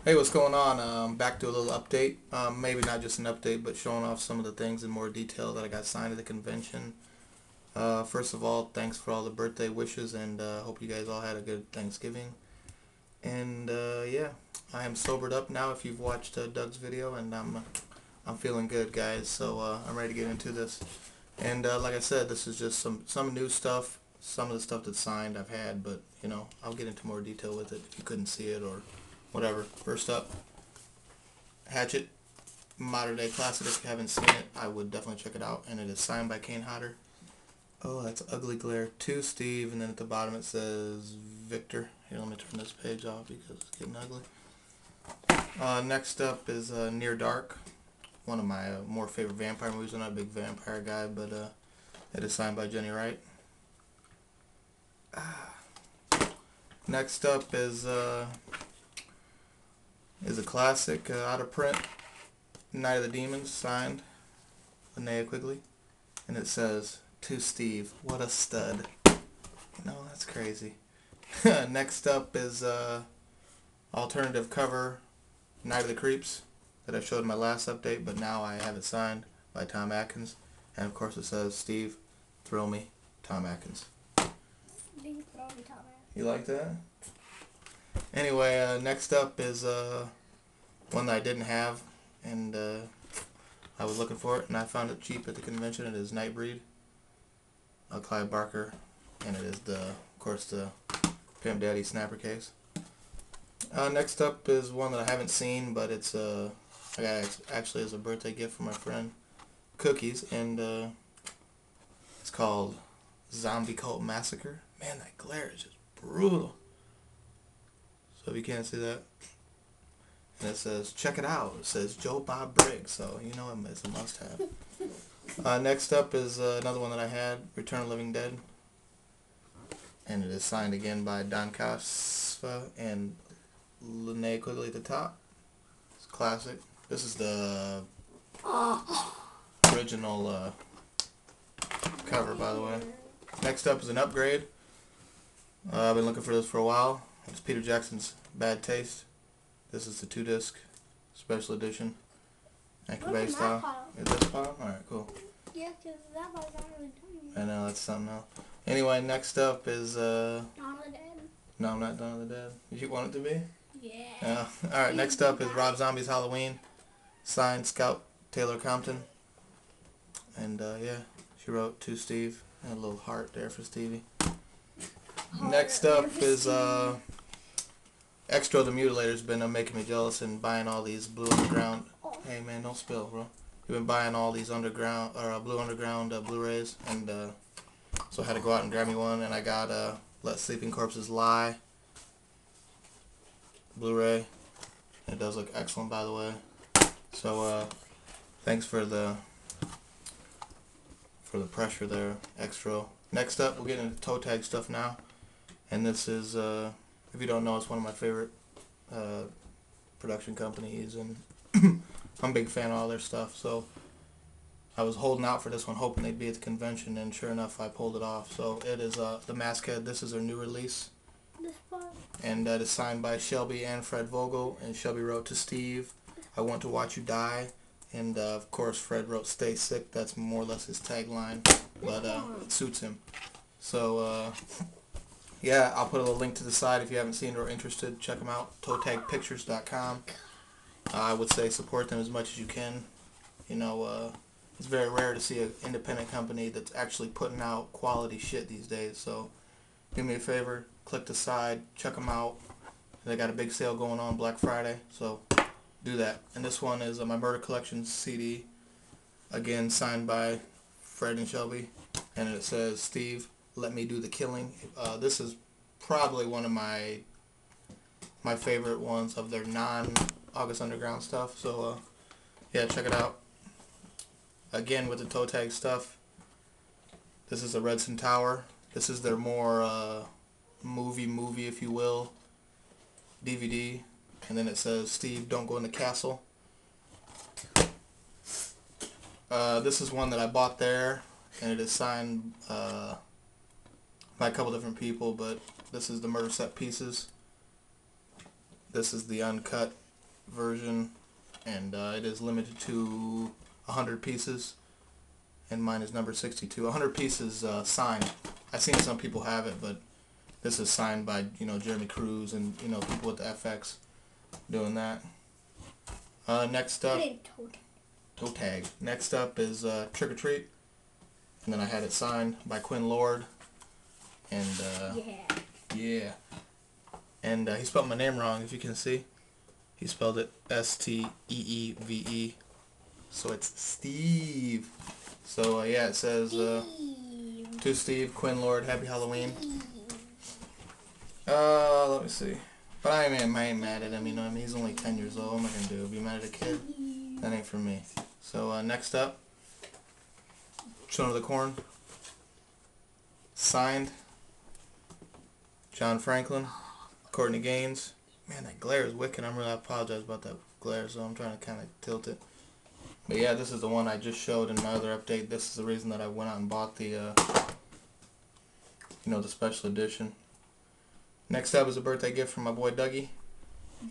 Hey, what's going on? Back to a little update. Maybe not just an update, but showing off some of the things in more detail that I got signed at the convention. First of all, thanks for all the birthday wishes, and hope you guys all had a good Thanksgiving. And yeah, I am sobered up now. If you've watched Doug's video, and I'm feeling good, guys. So I'm ready to get into this. And like I said, this is just some new stuff. Some of the stuff that's signed I've had, but you know I'll get into more detail with it if you couldn't see it or whatever. First up, Hatchet, modern day classic. If you haven't seen it, I would definitely check it out. And it is signed by Kane Hodder. Oh, that's ugly glare. To Steve, and then at the bottom it says Victor. Here, let me turn this page off because it's getting ugly. Next up is Near Dark, one of my more favorite vampire movies. I'm not a big vampire guy, but it is signed by Jenny Wright. Next up is a classic out of print, Night of the Demons, signed Linnea Quigley, and it says, "To Steve, what a stud." No, that's crazy. Next up is alternative cover, Night of the Creeps, that I showed in my last update, but now I have it signed by Tom Atkins, and of course it says, "Steve, thrill me, Tom Atkins." You like that? Anyway, next up is one that I didn't have, and I was looking for it, and I found it cheap at the convention. It is Nightbreed, Clive Barker, and it is of course, the Pimp Daddy snapper case. Next up is one that I haven't seen, but it's I got it actually as a birthday gift from my friend, Cookies, and it's called Zombie Cult Massacre. Man, that glare is just brutal. So if you can't see that, and it says, "Check it out." It says Joe Bob Briggs, so you know it's a must-have. Next up is another one that I had, Return of the Living Dead, and it is signed again by Don Casfa and Linnea Quigley at the top. It's classic. This is the original cover, by the way. Next up is an upgrade. I've been looking for this for a while. It's Peter Jackson's Bad Taste. This is the 2-disc special edition. Anchor style. Is this pile? Alright, cool. Yeah, because that was not really done. I know, that's something else. Anyway, next up is Dawn of the Dead. No, I'm not Dawn of the Dead. Did you want it to be? Yeah. Alright, next up is Rob Zombie's Halloween. Signed Scout Taylor Compton. And yeah, she wrote "To Steve" and a little heart there for Stevie. Next up is Extra the Mutilator's been making me jealous and buying all these Blue Underground. Hey man, don't spill, bro. You've been buying all these underground or Blue Underground Blu-rays, and so I had to go out and grab me one, and I got Let Sleeping Corpses Lie Blu-ray. It does look excellent, by the way. So thanks for the pressure there, Extra. Next up, we'll get into toe tag stuff now, and this is if you don't know, it's one of my favorite production companies, and I'm a big fan of all their stuff. So I was holding out for this one, hoping they'd be at the convention, and sure enough, I pulled it off. So it is the Maskhead. This is their new release, and it is signed by Shelby and Fred Vogel. And Shelby wrote, "To Steve, I want to watch you die." And of course, Fred wrote, "Stay sick." That's more or less his tagline, but it suits him. So yeah, I'll put a little link to the side if you haven't seen it or interested. Check them out, toetagpictures.com. I would say support them as much as you can. You know, it's very rare to see an independent company that's actually putting out quality shit these days. So do me a favor, click the side, check them out. They got a big sale going on Black Friday, so do that. And this one is my Murder Collection CD, again signed by Fred and Shelby, and it says, "Steve, let me do the killing." This is probably one of my favorite ones of their non-August Underground stuff. So yeah, check it out. Again with the toe tag stuff. This is a Redson Tower. This is their more movie if you will, DVD. And then it says, "Steve, don't go in the castle." This is one that I bought there, and it is signed by a couple different people, but this is the Murder Set Pieces. This is the uncut version, and it is limited to 100 pieces, and mine is number 62. 100 pieces signed. I've seen some people have it, but this is signed by, Jeremy Cruz and, people with the FX doing that. Next up, toe tag. Next up is Trick or Treat, and then I had it signed by Quinn Lord, and yeah, and he spelled my name wrong, if you can see. He spelled it Steeve, so it's Steve. So yeah, it says to Steve, Quinn Lord, Happy Halloween. Let me see. But I ain't mad at him, he's only 10 years old. What am I gonna do? Be mad at a kid? That ain't for me. So next up, Children of the Corn. Signed, John Franklin, Courtney Gaines. Man, that glare is wicked. I apologize about that glare, so I'm trying to kind of tilt it. But yeah, this is the one I just showed in my other update. This is the reason that I went out and bought the, the special edition. Next up is a birthday gift from my boy Dougie,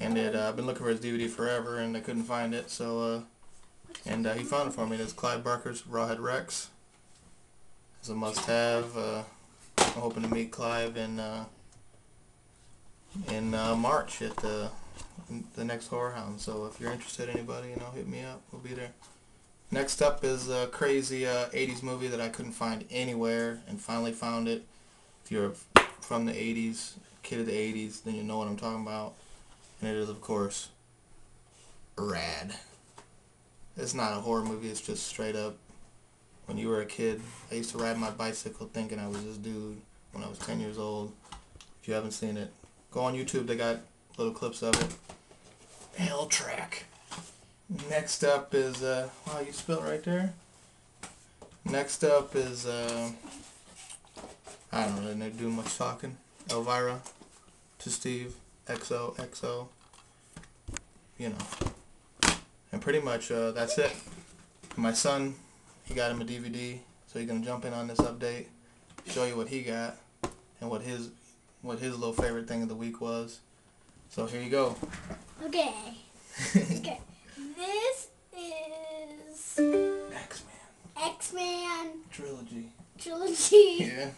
and I've been looking for his DVD forever, and I couldn't find it. So, and he found it for me. It's Clive Barker's Rawhead Rex. It's a must-have. I'm hoping to meet Clive in March at the next Horror Hound. So if you're interested, anybody, hit me up. We'll be there. Next up is a crazy 80s movie that I couldn't find anywhere, and finally found it. If you're from the 80s, kid of the 80s, then you know what I'm talking about. And it is, of course, Rad. It's not a horror movie. It's just straight up, when you were a kid, I used to ride my bicycle thinking I was this dude when I was 10 years old. If you haven't seen it, go on YouTube. They got little clips of it. Hell Track. Next up is, wow, you spilled right there. Next up is, I don't really do much talking. Elvira, to Steve, XO, and pretty much that's it. My son, he got him a DVD, so he's gonna jump in on this update, show you what he got, and what his little favorite thing of the week was. So here you go. Okay. Okay. This is X-Men Trilogy. Yeah.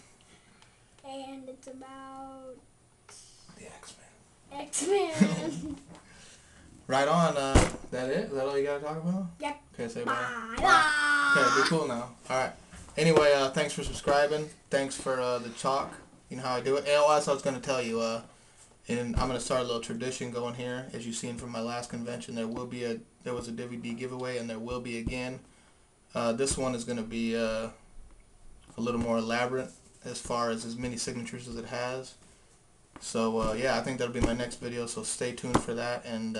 And it's about The X-Men. X-Men. Right on. That it? Is that all you gotta talk about? Yep. Okay, say bye. Bye. Okay, be cool now. Alright. Anyway, thanks for subscribing. Thanks for the talk. You know how I do it. And also I was gonna tell you, and I'm gonna start a little tradition going here. As you've seen from my last convention, there was a DVD giveaway, and there will be again. This one is gonna be a little more elaborate as far as many signatures as it has. So yeah, I think that'll be my next video, so stay tuned for that. And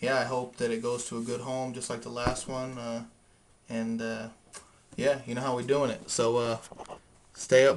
yeah, I hope that it goes to a good home just like the last one. And yeah, you know how we're doing it. So stay up.